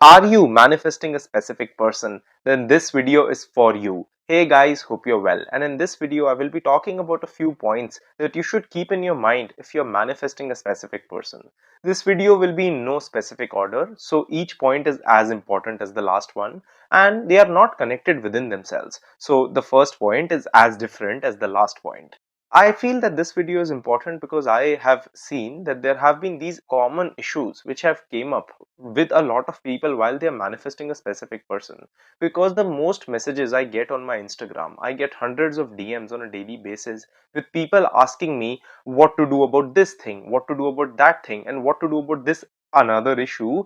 Are you manifesting a specific person? Then this video is for you. Hey guys, hope you're well. And in this video, I will be talking about a few points that you should keep in your mind if you're manifesting a specific person. This video will be in no specific order, so each point is as important as the last one, and they are not connected within themselves. So the first point is as different as the last point. I feel that this video is important because I have seen that there have been these common issues which have came up with a lot of people while they are manifesting a specific person. Because the most messages I get on my Instagram, I get hundreds of DMs on a daily basis with people asking me what to do about this thing, what to do about that thing, and what to do about this another issue,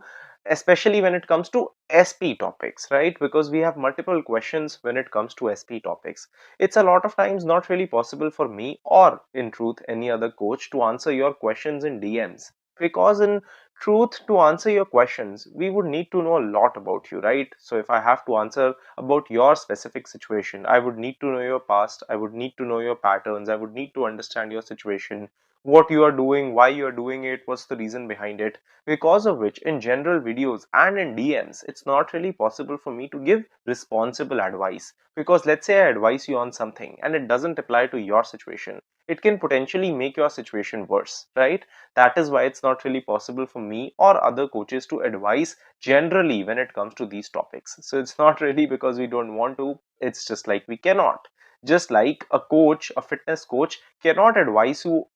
especially when it comes to SP topics, right? Because we have multiple questions when it comes to SP topics. It's a lot of times not really possible for me or in truth any other coach to answer your questions in DMs, because in truth, to answer your questions we would need to know a lot about you, right? So if I have to answer about your specific situation, I would need to know your past, I would need to know your patterns, I would need to understand your situation, what you are doing, why you are doing it, what's the reason behind it, because of which in general videos and in DMs it's not really possible for me to give responsible advice. Because let's say I advise you on something and it doesn't apply to your situation, it can potentially make your situation worse, right? That is why it's not really possible for me or other coaches to advise generally when it comes to these topics. So it's not really because we don't want to, it's just like we cannot. Just like a coach, a fitness coach cannot advise you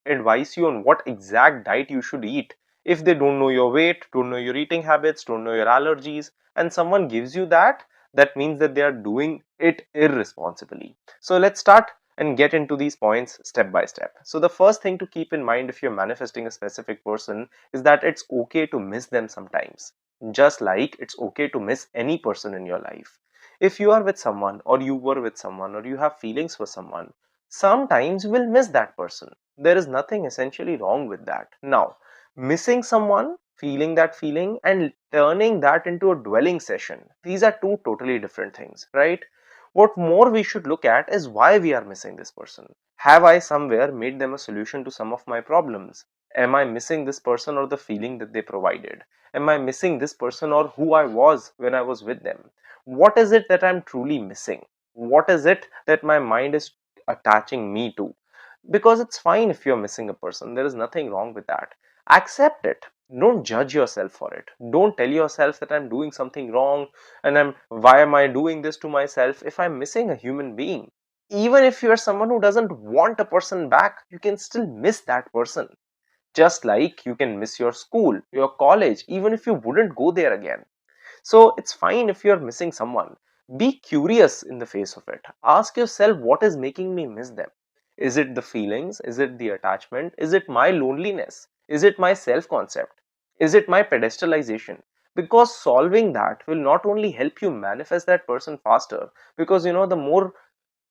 on what exact diet you should eat if they don't know your weight, don't know your eating habits, don't know your allergies, and someone gives you that, that means that they are doing it irresponsibly. So let's start and get into these points step by step. So the first thing to keep in mind if you're manifesting a specific person is that it's okay to miss them sometimes. Just like it's okay to miss any person in your life. If you are with someone or you were with someone or you have feelings for someone, sometimes you will miss that person. There is nothing essentially wrong with that. Now, missing someone, feeling that feeling, and turning that into a dwelling session, these are two totally different things, right? What more we should look at is why we are missing this person. Have I somewhere made them a solution to some of my problems? Am I missing this person or the feeling that they provided? Am I missing this person or who I was when I was with them? What is it that I'm truly missing? What is it that my mind is attaching me to? Because it's fine if you're missing a person, there is nothing wrong with that. Accept it. Don't judge yourself for it. Don't tell yourself that I'm doing something wrong and why am I doing this to myself if I'm missing a human being. Even if you're someone who doesn't want a person back, you can still miss that person. Just like you can miss your school, your college, even if you wouldn't go there again. So it's fine if you're missing someone. Be curious in the face of it. Ask yourself, what is making me miss them? Is it the feelings? Is it the attachment? Is it my loneliness? Is it my self-concept? Is it my pedestalization? Because solving that will not only help you manifest that person faster, because the more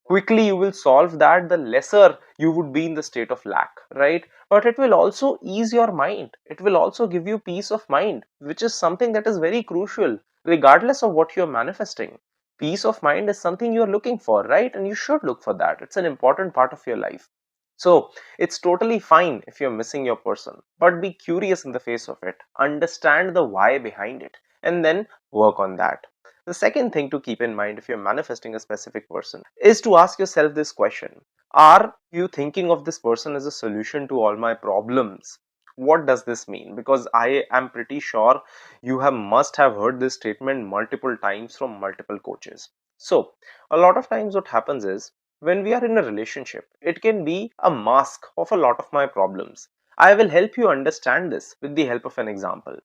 quickly you will solve that, the lesser you would be in the state of lack, right? But it will also ease your mind. It will also give you peace of mind, which is something that is very crucial regardless of what you're manifesting. Peace of mind is something you're looking for, right? And you should look for that. It's an important part of your life. So it's totally fine if you're missing your person, but be curious in the face of it. Understand the why behind it and then work on that. The second thing to keep in mind if you're manifesting a specific person is to ask yourself this question. Are you thinking of this person as a solution to all my problems? What does this mean? Because I am pretty sure you must have heard this statement multiple times from multiple coaches. So a lot of times what happens is when we are in a relationship, it can be a mask of a lot of my problems. I will help you understand this with the help of an example.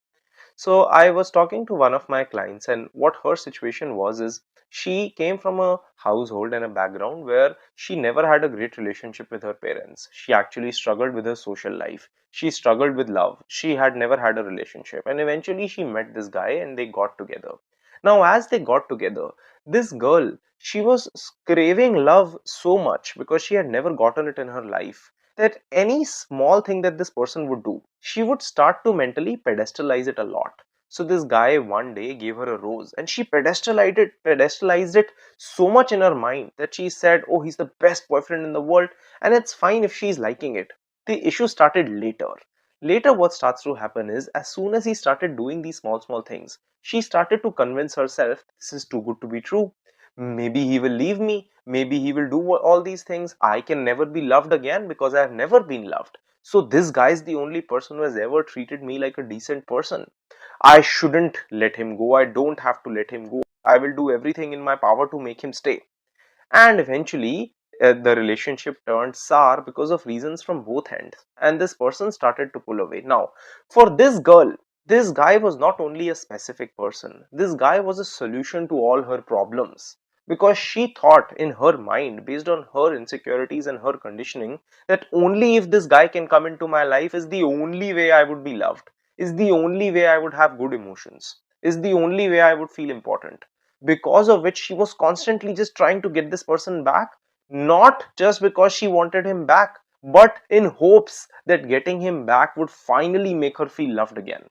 So I was talking to one of my clients, and what her situation was is she came from a household and a background where she never had a great relationship with her parents. She actually struggled with her social life. She struggled with love. She had never had a relationship, and eventually she met this guy and they got together. Now, as they got together, this girl, she was craving love so much because she had never gotten it in her life, that any small thing that this person would do, she would start to mentally pedestalize it a lot. So this guy one day gave her a rose and she pedestalized it so much in her mind that she said, oh, he's the best boyfriend in the world and it's fine if she's liking it. The issue started later. Later, what starts to happen is, as soon as he started doing these small, small things, she started to convince herself, this is too good to be true. Maybe he will leave me. Maybe he will do all these things. I can never be loved again because I have never been loved. So this guy is the only person who has ever treated me like a decent person. I shouldn't let him go. I don't have to let him go. I will do everything in my power to make him stay. And eventually, the relationship turned sour because of reasons from both ends. And this person started to pull away. Now, for this girl, this guy was not only a specific person, this guy was a solution to all her problems. Because she thought in her mind, based on her insecurities and her conditioning, that only if this guy can come into my life is the only way I would be loved, is the only way I would have good emotions, is the only way I would feel important, because of which she was constantly just trying to get this person back, not just because she wanted him back, but in hopes that getting him back would finally make her feel loved again.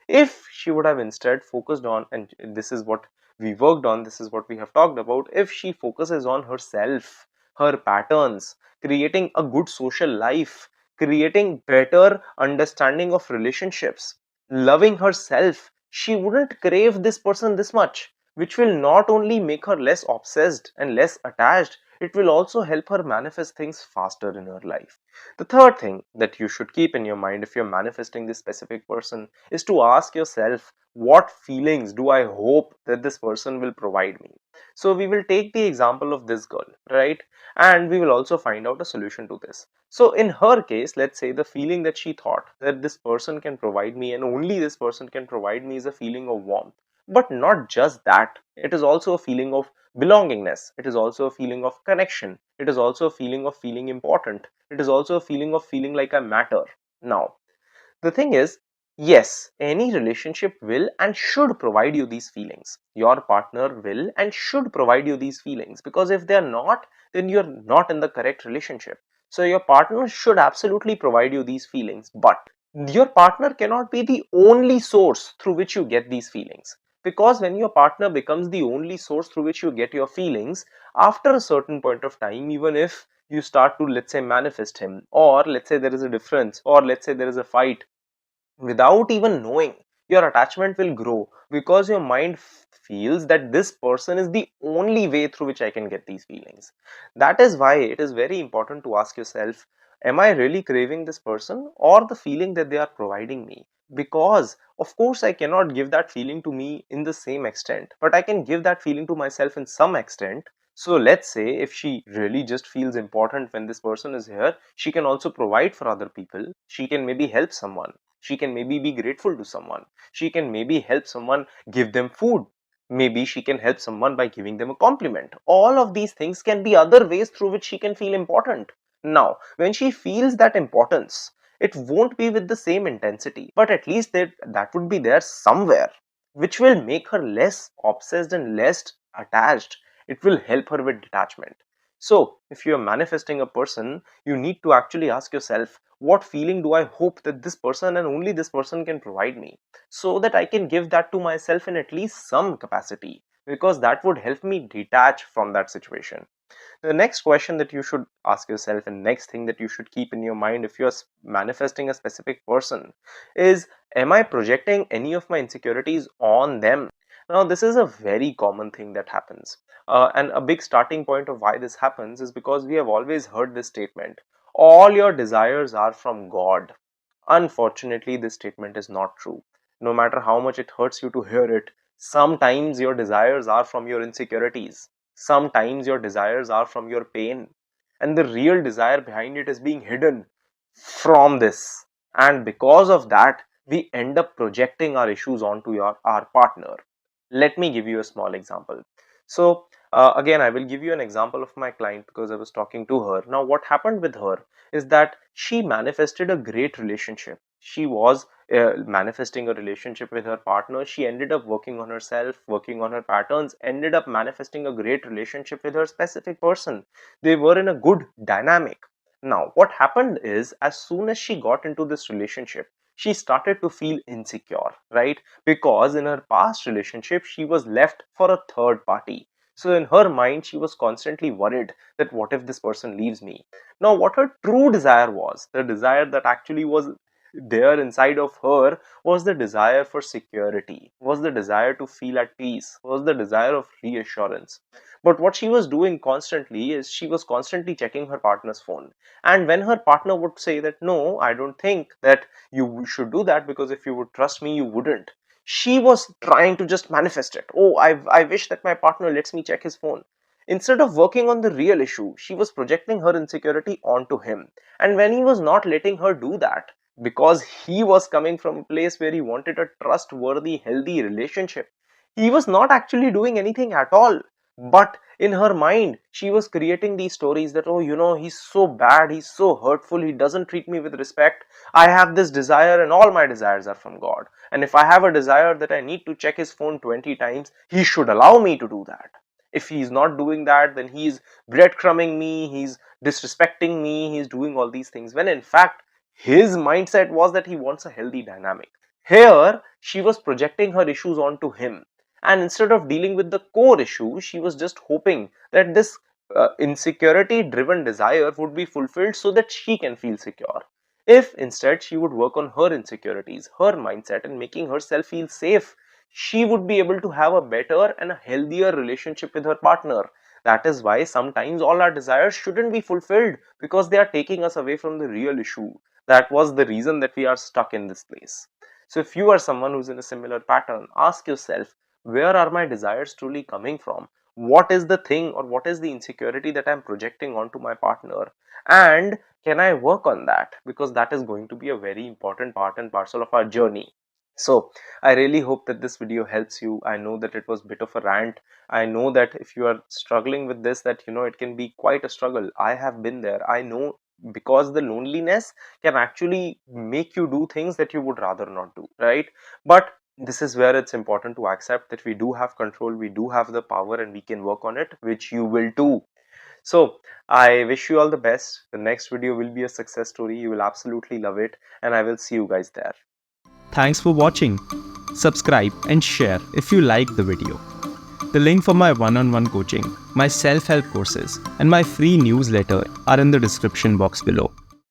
If she would have instead focused on, and this is what we worked on, this is what we have talked about, if she focuses on herself, her patterns, creating a good social life, creating better understanding of relationships, loving herself, she wouldn't crave this person this much, which will not only make her less obsessed and less attached, it will also help her manifest things faster in her life. The third thing that you should keep in your mind if you're manifesting this specific person is to ask yourself, what feelings do I hope that this person will provide me? So we will take the example of this girl, right? And we will also find out a solution to this. So in her case, let's say the feeling that she thought that this person can provide me and only this person can provide me is a feeling of warmth. But not just that, it is also a feeling of belongingness. It is also a feeling of connection. It is also a feeling of feeling important. It is also a feeling of feeling like I matter. Now, the thing is, yes, any relationship will and should provide you these feelings. Your partner will and should provide you these feelings, because if they are not, then you're not in the correct relationship. So your partner should absolutely provide you these feelings, but your partner cannot be the only source through which you get these feelings. Because when your partner becomes the only source through which you get your feelings, after a certain point of time, even if you start to, let's say, manifest him, or let's say there is a difference, or let's say there is a fight, without even knowing, your attachment will grow because your mind feels that this person is the only way through which I can get these feelings. That is why it is very important to ask yourself, am I really craving this person or the feeling that they are providing me? Because of course I cannot give that feeling to me in the same extent, but I can give that feeling to myself in some extent. So let's say if she really just feels important when this person is here, she can also provide for other people. She can maybe help someone. She can maybe be grateful to someone. She can maybe help someone, give them food. Maybe she can help someone by giving them a compliment. All of these things can be other ways through which she can feel important. Now, when she feels that importance, it won't be with the same intensity, but at least that would be there somewhere, which will make her less obsessed and less attached. It will help her with detachment. So, if you are manifesting a person, you need to actually ask yourself, what feeling do I hope that this person and only this person can provide me, so that I can give that to myself in at least some capacity, because that would help me detach from that situation. The next question that you should ask yourself, and next thing that you should keep in your mind if you're manifesting a specific person, is, am I projecting any of my insecurities on them? Now, this is a very common thing that happens. And a big starting point of why this happens is because we have always heard this statement, all your desires are from God. Unfortunately, this statement is not true. No matter how much it hurts you to hear it, sometimes your desires are from your insecurities. Sometimes your desires are from your pain. And the real desire behind it is being hidden from this. And because of that, we end up projecting our issues onto our partner. Let me give you a small example. So, again, I will give you an example of my client because I was talking to her. Now, what happened with her is that she manifested a great relationship. She was manifesting a relationship with her partner. She ended up working on herself, working on her patterns, ended up manifesting a great relationship with her specific person. They were in a good dynamic. Now, what happened is, as soon as she got into this relationship, she started to feel insecure, right? Because in her past relationship, she was left for a third party. So in her mind, she was constantly worried that what if this person leaves me? Now, what her true desire was, the desire that actually was there inside of her was the desire for security, was the desire to feel at peace, was the desire of reassurance. But what she was doing constantly is she was constantly checking her partner's phone. And when her partner would say that, no, I don't think that you should do that, because if you would trust me, you wouldn't. She was trying to just manifest it. Oh, I wish that my partner lets me check his phone. Instead of working on the real issue, she was projecting her insecurity onto him. And when he was not letting her do that, because he was coming from a place where he wanted a trustworthy, healthy relationship, he was not actually doing anything at all. But in her mind, she was creating these stories that, oh, he's so bad, he's so hurtful, he doesn't treat me with respect. I have this desire, and all my desires are from God. And if I have a desire that I need to check his phone 20 times, he should allow me to do that. If he's not doing that, then he's breadcrumbing me, he's disrespecting me, he's doing all these things. When in fact, his mindset was that he wants a healthy dynamic. Here, she was projecting her issues onto him. And instead of dealing with the core issue, she was just hoping that this insecurity driven desire would be fulfilled so that she can feel secure. If instead she would work on her insecurities, her mindset, and making herself feel safe, she would be able to have a better and a healthier relationship with her partner. That is why sometimes all our desires shouldn't be fulfilled, because they are taking us away from the real issue. That was the reason that we are stuck in this place. So if you are someone who's in a similar pattern, ask yourself, where are my desires truly coming from? What is the thing, or what is the insecurity that I'm projecting onto my partner? And can I work on that? Because that is going to be a very important part and parcel of our journey. So I really hope that this video helps you. I know that it was a bit of a rant. I know that if you are struggling with this, that it can be quite a struggle. I have been there. I know, because the loneliness can actually make you do things that you would rather not do, right? But this is where it's important to accept that we do have control, we do have the power, and we can work on it, which you will too. So I wish you all the best. The next video will be a success story. You will absolutely love it, and I will see you guys there. Thanks for watching. Subscribe and share if you like the video. The link for my one-on-one coaching, my self-help courses, and my free newsletter are in the description box below.